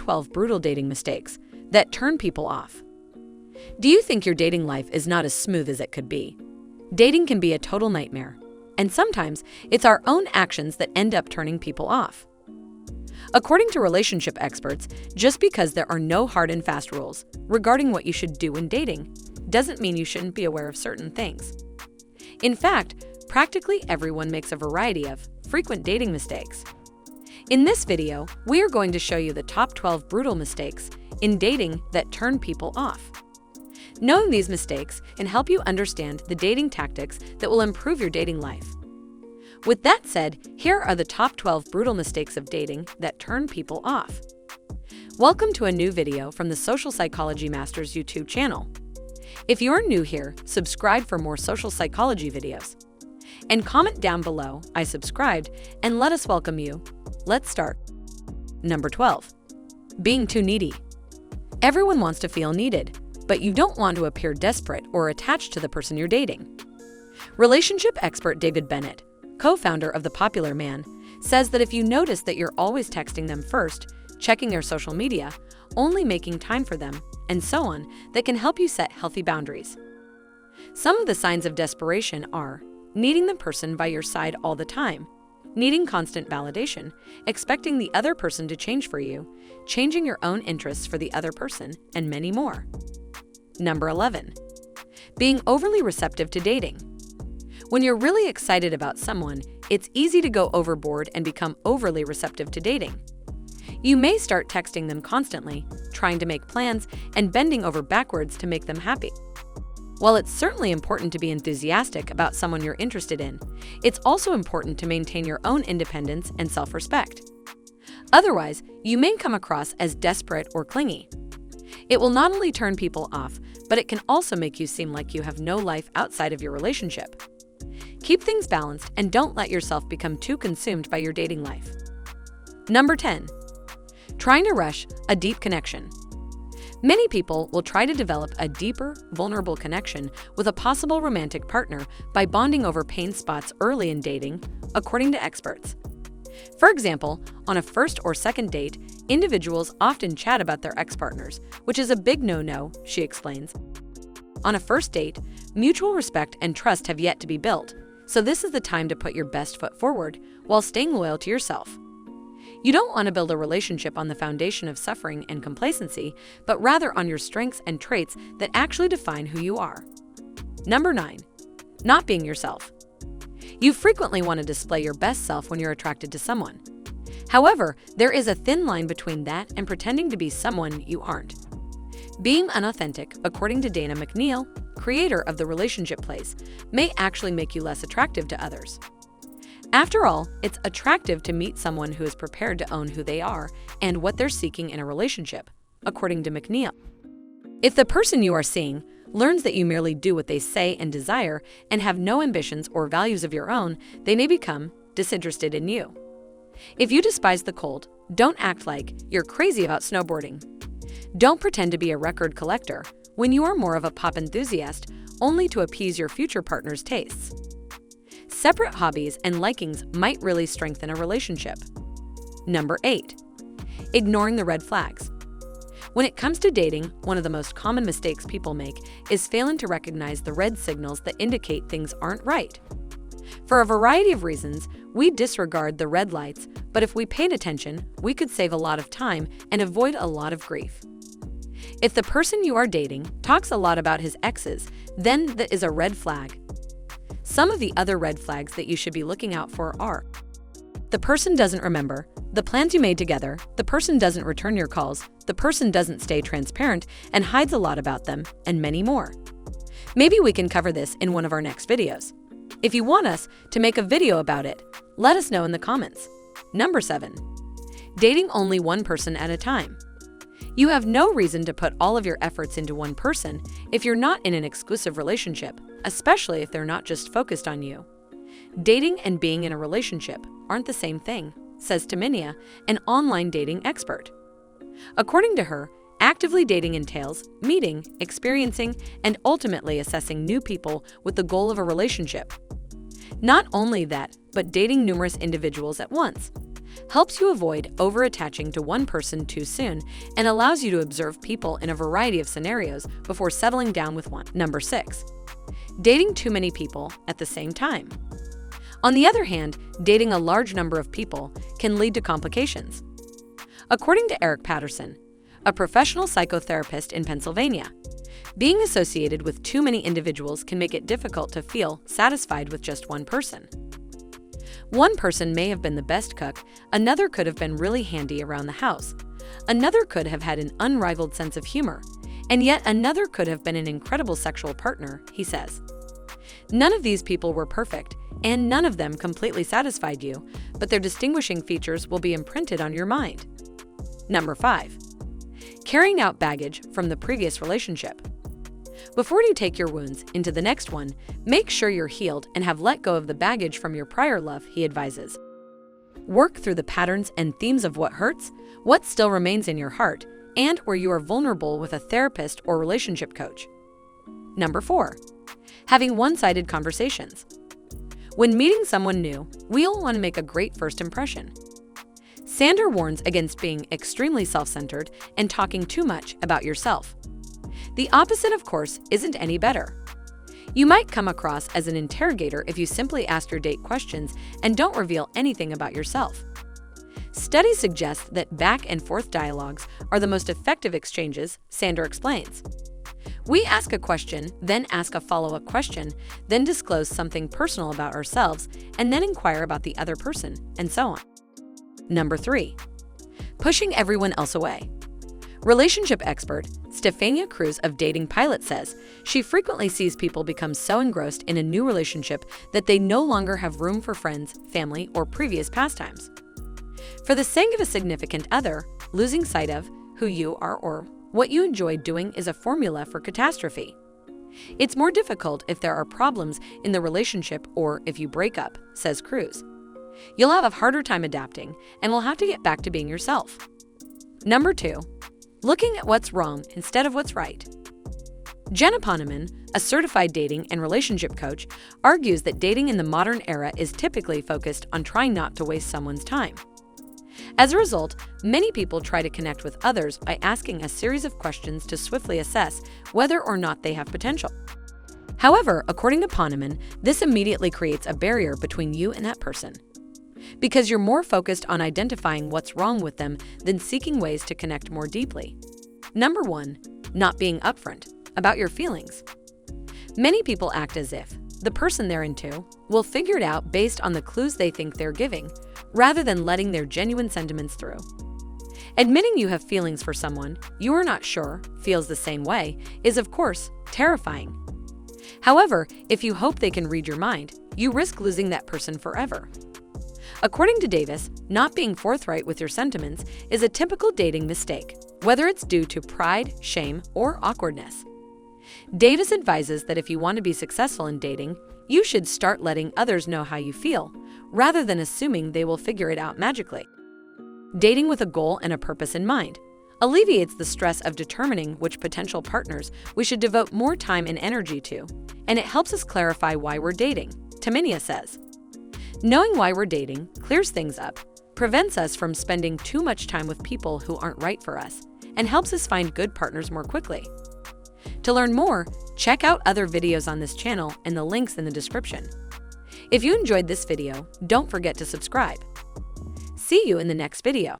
12 brutal dating mistakes that turn people off. Do you think your dating life is not as smooth as it could be? Dating can be a total nightmare, and sometimes it's our own actions that end up turning people off. According to relationship experts, just because there are no hard and fast rules regarding what you should do in dating doesn't mean you shouldn't be aware of certain things. In fact, practically everyone makes a variety of frequent dating mistakes. In this video, we are going to show you the top 12 brutal mistakes in dating that turn people off. Knowing these mistakes can help you understand the dating tactics that will improve your dating life. With that said, here are the top 12 brutal mistakes of dating that turn people off. Welcome to a new video from the Social Psychology Masters YouTube channel. If you're new here, subscribe for more social psychology videos. And comment down below, I subscribed, and let us welcome you. Let's start. Number 12. Being too needy. Everyone wants to feel needed, but you don't want to appear desperate or attached to the person you're dating. Relationship expert David Bennett, co-founder of The Popular Man, says that if you notice that you're always texting them first, checking their social media, only making time for them, and so on, that can help you set healthy boundaries. Some of the signs of desperation are needing the person by your side all the time, needing constant validation, expecting the other person to change for you, changing your own interests for the other person, and many more. Number 11. Being overly receptive to dating. When you're really excited about someone, it's easy to go overboard and become overly receptive to dating. You may start texting them constantly, trying to make plans, and bending over backwards to make them happy. While it's certainly important to be enthusiastic about someone you're interested in, it's also important to maintain your own independence and self-respect. Otherwise, you may come across as desperate or clingy. It will not only turn people off, but it can also make you seem like you have no life outside of your relationship. Keep things balanced and don't let yourself become too consumed by your dating life. Number 10. Trying to rush a deep connection. Many people will try to develop a deeper, vulnerable connection with a possible romantic partner by bonding over pain spots early in dating, according to experts. For example, on a first or second date, individuals often chat about their ex-partners, which is a big no-no, she explains. On a first date, mutual respect and trust have yet to be built, so this is the time to put your best foot forward while staying loyal to yourself. You don't want to build a relationship on the foundation of suffering and complacency, but rather on your strengths and traits that actually define who you are. Number 9. Not being yourself. You frequently want to display your best self when you're attracted to someone. However, there is a thin line between that and pretending to be someone you aren't. Being unauthentic, according to Dana McNeil, creator of The Relationship Place, may actually make you less attractive to others. After all, it's attractive to meet someone who is prepared to own who they are and what they're seeking in a relationship, according to McNeil. If the person you are seeing learns that you merely do what they say and desire and have no ambitions or values of your own, they may become disinterested in you. If you despise the cold, don't act like you're crazy about snowboarding. Don't pretend to be a record collector when you are more of a pop enthusiast, only to appease your future partner's tastes. Separate hobbies and likings might really strengthen a relationship. Number 8. Ignoring the red flags. When it comes to dating, one of the most common mistakes people make is failing to recognize the red signals that indicate things aren't right. For a variety of reasons, we disregard the red lights, but if we paid attention, we could save a lot of time and avoid a lot of grief. If the person you are dating talks a lot about his exes, then that is a red flag. Some of the other red flags that you should be looking out for are: the person doesn't remember the plans you made together, the person doesn't return your calls, the person doesn't stay transparent and hides a lot about them, and many more. Maybe we can cover this in one of our next videos. If you want us to make a video about it, let us know in the comments. Number 7. Dating only one person at a time. You have no reason to put all of your efforts into one person if you're not in an exclusive relationship, especially if they're not just focused on you. Dating and being in a relationship aren't the same thing, says Taminia, an online dating expert. According to her, actively dating entails meeting, experiencing, and ultimately assessing new people with the goal of a relationship. Not only that, but dating numerous individuals at once. helps you avoid over-attaching to one person too soon, and allows you to observe people in a variety of scenarios before settling down with one. Number 6. Dating too many people at the same time. On the other hand, dating a large number of people can lead to complications. According to Eric Patterson, a professional psychotherapist in Pennsylvania, being associated with too many individuals can make it difficult to feel satisfied with just one person. One person may have been the best cook, another could have been really handy around the house, another could have had an unrivaled sense of humor, and yet another could have been an incredible sexual partner, he says. None of these people were perfect, and none of them completely satisfied you, but their distinguishing features will be imprinted on your mind. Number 5. Carrying out baggage from the previous relationship. Before you take your wounds into the next one, make sure you're healed and have let go of the baggage from your prior love, he advises. Work through the patterns and themes of what hurts, what still remains in your heart, and where you are vulnerable with a therapist or relationship coach. Number 4. Having one-sided conversations. When meeting someone new, we all want to make a great first impression. Sander warns against being extremely self-centered and talking too much about yourself. The opposite, of course, isn't any better. You might come across as an interrogator if you simply ask your date questions and don't reveal anything about yourself. Studies suggest that back and forth dialogues are the most effective exchanges, Sander explains. We ask a question, then ask a follow-up question, then disclose something personal about ourselves, and then inquire about the other person, and so on. Number 3. Pushing everyone else away. Relationship expert Stefania Cruz of Dating Pilot says she frequently sees people become so engrossed in a new relationship that they no longer have room for friends, family, or previous pastimes. For the sake of a significant other, losing sight of who you are or what you enjoy doing is a formula for catastrophe. It's more difficult if there are problems in the relationship or if you break up, says Cruz. You'll have a harder time adapting and will have to get back to being yourself. Number 2. Looking at what's wrong instead of what's right. Jenna Poneman, a certified dating and relationship coach, argues that dating in the modern era is typically focused on trying not to waste someone's time. As a result, many people try to connect with others by asking a series of questions to swiftly assess whether or not they have potential. However, according to Poneman, this immediately creates a barrier between you and that person, because you're more focused on identifying what's wrong with them than seeking ways to connect more deeply. Number 1. Not being upfront about your feelings. Many people act as if the person they're into will figure it out based on the clues they think they're giving, rather than letting their genuine sentiments through. Admitting you have feelings for someone you are not sure feels the same way is, of course, terrifying. However, if you hope they can read your mind, you risk losing that person forever. According to Davis, not being forthright with your sentiments is a typical dating mistake, whether it's due to pride, shame, or awkwardness. Davis advises that if you want to be successful in dating, you should start letting others know how you feel, rather than assuming they will figure it out magically. Dating with a goal and a purpose in mind alleviates the stress of determining which potential partners we should devote more time and energy to, and it helps us clarify why we're dating, Taminia says. Knowing why we're dating clears things up, prevents us from spending too much time with people who aren't right for us, and helps us find good partners more quickly. To learn more, check out other videos on this channel and the links in the description. If you enjoyed this video, don't forget to subscribe. See you in the next video.